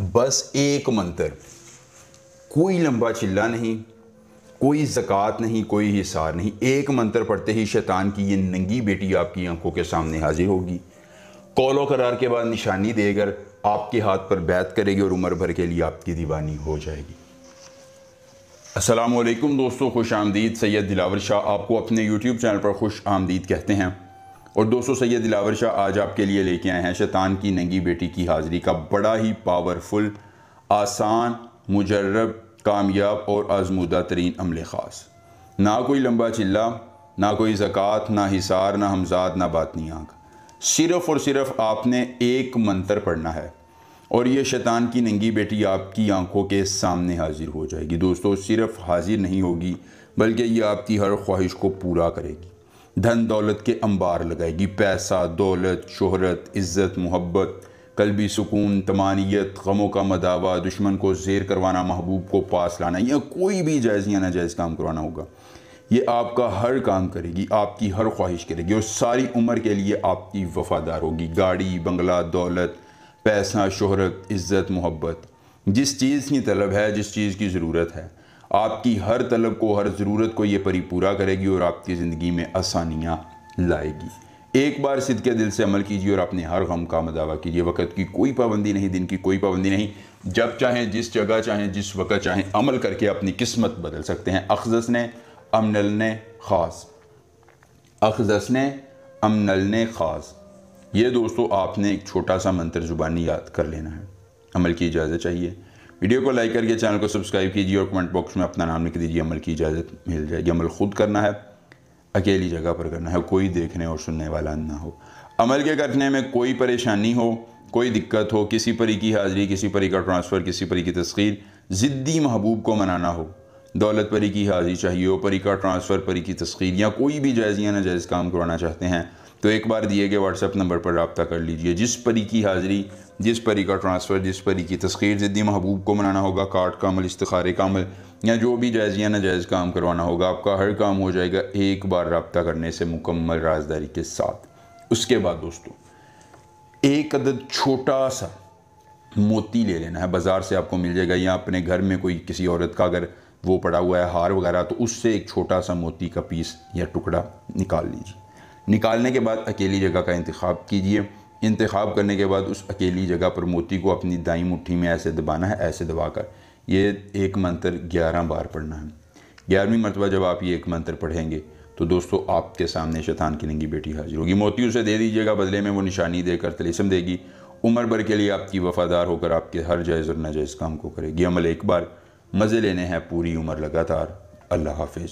बस एक मंत्र, कोई लंबा चिल्ला नहीं, कोई ज़कात नहीं, कोई हिसार नहीं। एक मंत्र पढ़ते ही शैतान की ये नंगी बेटी आपकी आंखों के सामने हाजिर होगी। कौलो करार के बाद निशानी देकर आपके हाथ पर बैत करेगी और उम्र भर के लिए आपकी दीवानी हो जाएगी। अस्सलाम वालेकुम दोस्तों, खुश आमदीद। सैयद दिलावर शाह आपको अपने यूट्यूब चैनल पर खुश आमदीद कहते हैं। और दोस्तों, सैयद दिलावर शाह आज आपके लिए लेके आए हैं शैतान की नंगी बेटी की हाज़िरी का बड़ा ही पावरफुल, आसान, मुजर्रब, कामयाब और आजमूदा तरीन अमल ख़ास। ना कोई लंबा चिल्ला, ना कोई ज़कात, ना हिसार, ना हमजाद, ना बातनी आँख। सिर्फ़ और सिर्फ आपने एक मंत्र पढ़ना है और ये शैतान की नंगी बेटी आपकी आंखों के सामने हाजिर हो जाएगी। दोस्तों, सिर्फ हाजिर नहीं होगी बल्कि ये आपकी हर ख्वाहिश को पूरा करेगी। धन दौलत के अंबार लगाएगी। पैसा, दौलत, शोहरत, इज़्ज़त, मोहब्बत, कल्बी सुकून, तमानियत, गमों का मदावा, दुश्मन को ज़ेर करवाना, महबूब को पास लाना, या कोई भी जायज़ या नाजायज़ काम करवाना होगा, ये आपका हर काम करेगी, आपकी हर ख्वाहिश करेगी और सारी उम्र के लिए आपकी वफ़ादार होगी। गाड़ी, बंगला, दौलत, पैसा, शोहरत, इज़्ज़त, मोहब्बत, जिस चीज़ की तलब है, जिस चीज़ की ज़रूरत है, आपकी हर तलब को, हर ज़रूरत को ये परी पूरा करेगी और आपकी ज़िंदगी में आसानियाँ लाएगी। एक बार सिद्के दिल से अमल कीजिए और अपने हर गम का मदावा कीजिए। वक़्त की कोई पाबंदी नहीं, दिन की कोई पाबंदी नहीं। जब चाहें, जिस जगह चाहें, जिस वक़्त चाहें अमल करके अपनी किस्मत बदल सकते हैं। अख़ज़स ने अमनल ने ख़ास, अख़ज़स ने अमनल ने ख़ास। ये दोस्तों, आपने एक छोटा सा मंत्र ज़ुबानी याद कर लेना है। अमल की इजाज़त चाहिए। वीडियो को लाइक करके चैनल को सब्सक्राइब कीजिए और कमेंट बॉक्स में अपना नाम लिख दीजिए। अमल की इजाज़त मिल जाएगी। अमल खुद करना है, अकेली जगह पर करना है, कोई देखने और सुनने वाला ना हो। अमल के करने में कोई परेशानी हो, कोई दिक्कत हो, किसी परी की हाज़िरी, किसी परी का ट्रांसफ़र, किसी परी की तस्खीर, ज़िद्दी महबूब को मनाना हो, दौलत परी की हाज़िरी चाहिए हो, परी का ट्रांसफ़र, परी की तस्खीर, या कोई भी जायज़ या नाजायज़ काम करवाना चाहते हैं, तो एक बार दिए गए व्हाट्सएप नंबर पर रब्ता कर लीजिए। जिस परी की हाज़िरी, जिस परी का ट्रांसफ़र, जिस परी की तस्खीर, ज़िद्दी महबूब को मनाना होगा, कार्ड का अमल, इस्तिखारे का अमल, या जो भी जायज़ या नाजायज़ काम करवाना होगा, आपका हर काम हो जाएगा एक बार रब्ता करने से मुकम्मल राजदारी के साथ। उसके बाद दोस्तों, एक अदद छोटा सा मोती ले लेना है। बाज़ार से आपको मिल जाएगा, या अपने घर में कोई किसी औरत का अगर वो पड़ा हुआ है हार वगैरह, तो उससे एक छोटा सा मोती का पीस या टुकड़ा निकाल लीजिए। निकालने के बाद अकेली जगह का इंतखाब कीजिए। इंतखाब करने के बाद उस अकेली जगह पर मोती को अपनी दाईं मुट्ठी में ऐसे दबाना है, ऐसे दबाकर ये एक मंत्र 11 बार पढ़ना है। 11वीं मरतबा जब आप ये एक मंत्र पढ़ेंगे तो दोस्तों, आपके सामने शैतान की नंगी बेटी हाजिर होगी। मोती उसे दे दीजिएगा, बदले में वो निशानी देकर तलीसम देगी। उम्र भर के लिए आपकी वफ़ादार होकर आपके हर जायज़ और नाजायज़ काम को करेगी। अमल एक बार, मज़े लेने हैं पूरी उम्र लगातार। अल्लाह हाफ़िज़।